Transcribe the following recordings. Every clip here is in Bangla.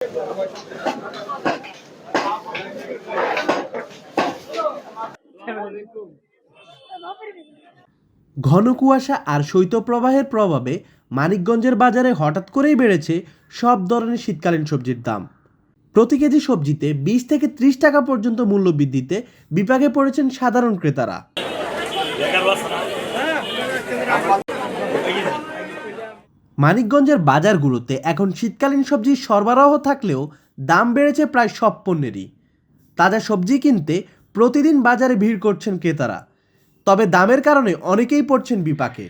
ঘন কুয়াশা আর শৈত্যপ্রবাহের প্রভাবে মানিকগঞ্জের বাজারে হঠাৎ করেই বেড়েছে সব ধরনের শীতকালীন সবজির দাম। প্রতি কেজি সবজিতে 20 থেকে 30 টাকা পর্যন্ত মূল্য বৃদ্ধিতে বিপাকে পড়েছেন সাধারণ ক্রেতারা। মানিকগঞ্জের বাজারগুলোতে এখন শীতকালীন সবজির সরবরাহ থাকলেও দাম বেড়েছে প্রায় সব পণ্যেরই। তাজা সবজি কিনতে প্রতিদিন বাজারে ভিড় করছেন ক্রেতারা, তবে দামের কারণে অনেকেই পড়ছেন বিপাকে।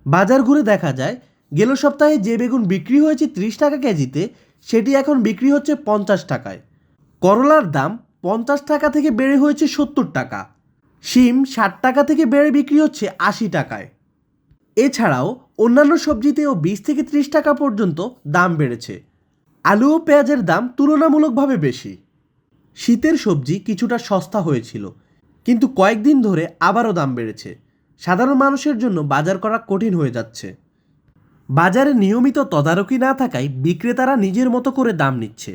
বাজার ঘুরে দেখা যায় গেল সপ্তাহে যে বেগুন বিক্রি হয়েছে 30 টাকা কেজিতে, সেটি এখন বিক্রি হচ্ছে 50 টাকায়। করলার দাম 50 টাকা থেকে বেড়ে হয়েছে 70 টাকা। শিম 60 টাকা থেকে বেড়ে বিক্রি হচ্ছে 80 টাকায়। এছাড়াও অন্যান্য সবজিতেও 20 থেকে 30 টাকা পর্যন্ত দাম বেড়েছে। আলু ও পেঁয়াজের দাম তুলনামূলকভাবে বেশি। শীতের সবজি কিছুটা সস্তা হয়েছিল, কিন্তু কয়েকদিন ধরে আবারও দাম বেড়েছে। সাধারণ মানুষের জন্য বাজার করা কঠিন হয়ে যাচ্ছে। বাজারে নিয়মিত তদারকি না থাকায় বিক্রেতারা নিজের মতো করে দাম নিচ্ছে।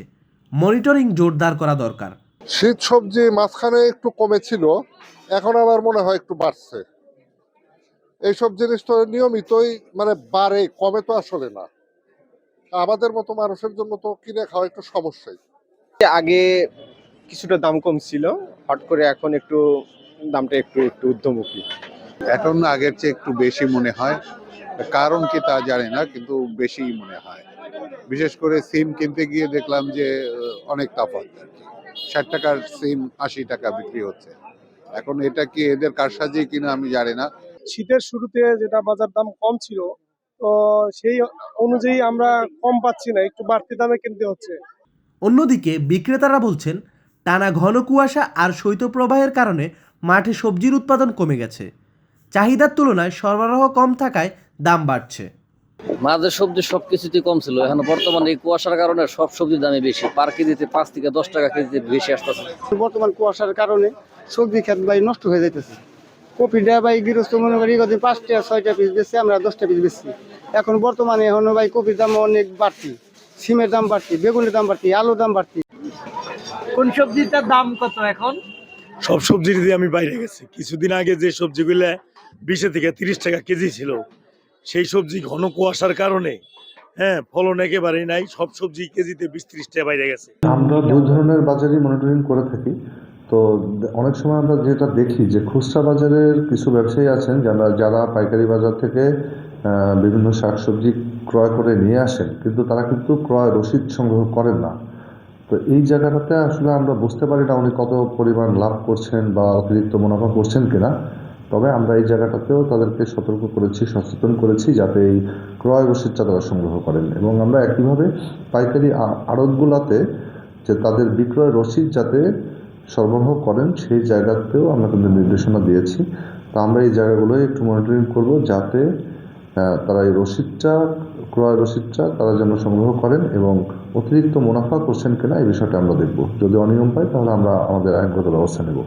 মনিটরিং জোরদার করা দরকার। শীত সবজি মাঝখানে একটু কমেছিল, এখন আবার মনে হয় একটু বাড়ছে। এইসব জিনিস তো নিয়মিতই বাড়ে, কমে তো আসলে না। আমাদের মতো মানুষের জন্য তো কিনে খাওয়া একটু সমস্যাই। আগে কিছুটা দাম কম ছিল, হট করে এখন একটু দামটা একটু ঊর্ধ্বমুখী। এখন আগের চেয়ে একটু বেশি মনে হয়, কারণ কি তা জানি না, কিন্তু বেশি মনে হয়। বিশেষ করে সিম কিনতে গিয়ে দেখলাম যে অনেক তফাৎ। 60 টাকার সিম 80 টাকা বিক্রি হচ্ছে। এখন এটা কি এদের কারসাজি কিনা আমি জানি না। শীতের শুরুতে যেটা বাজার দাম কম ছিল, তো সেই অনুযায়ী আমরা কম পাচ্ছি না, একটু বাড়তি দামে কিনতে হচ্ছে। অন্যদিকে বিক্রেতারা বলছেন টানা ঘন কুয়াশা আর শৈত্যপ্রবাহের কারণে মাঠে সবজির উৎপাদন কমে গেছে। চাহিদার তুলনায় সরবরাহ কম থাকায় দাম বাড়ছে। মাঝে সবজি সবকিছুতেই কম ছিল, এখন বর্তমানে এই কুয়াশার কারণে সব সবজির দামে বেশি। পার কেজিতে 5 থেকে 10 টাকা কেজিতে বেশি আসতেছে। বর্তমান কুয়াশার কারণে সবজি ক্ষেত ভাই নষ্ট হয়ে যাইতেছে। কপিটা ভাই গৃহস্থ মনে করি 5টা 6টা পিস বেশি, আমরা 10টা পিস বেশি। এখন বর্তমানে এখন ভাই কপির দাম অনেক বাড়তি, সিমের দাম বাড়তি, বেগুনের দাম বাড়তি, আলুর দাম বাড়তি। কোন সবজিটার দাম কত এখন? সব সবজির দিয়ে আমি বাইরে গেছি। কিছুদিন আগে যে সবজিগুলো 20 থেকে 30 টাকা কেজি ছিল, সেই সবজি ঘন কুয়াশার কারণে ফলন একেবারেই নাই। সব সবজি কেজিতে 20-30 টাকা বাইরে গেছে। আমরা দুই ধরনের বাজারই মনিটরিং করে থাকি। তো অনেক সময় আমরা যেটা দেখি যে খুচরা বাজারের কিছু ব্যবসায়ী আছেন যারা পাইকারি বাজার থেকে বিভিন্ন শাকসবজি ক্রয় করে নিয়ে আসেন, কিন্তু তারা কিন্তু ক্রয় রসিদ সংগ্রহ করেন না। তো এই জায়গাটাতে আসলে আমরা বুঝতে পারি না উনি কত পরিমাণ লাভ করছেন বা অতিরিক্ত মুনাফা করছেন কিনা। তবে আমরা এই জায়গাটাতেও তাদেরকে সতর্ক করেছি, সচেতন করেছি যাতে এই ক্রয় রসিদটা তারা সংগ্রহ করেন, এবং আমরা একইভাবে পাইকারি আড়তগুলোতে যে তাদের বিক্রয় রসিদ যাতে সরবরাহ করেন সেই জায়গাতেও আমরা কিন্তু নির্দেশনা দিয়েছি। তো আমরা এই জায়গাগুলোই একটু মনিটরিং করব যাতে তারা এই ক্রয় রসিদটা তারা যেন সংগ্রহ করেন, এবং অতিরিক্ত মুনাফা করছেন কিনা এই বিষয়টা আমরা দেখব। যদি অনিয়ম পাই তাহলে আমরা আমাদের আইনগত ব্যবস্থা নেব।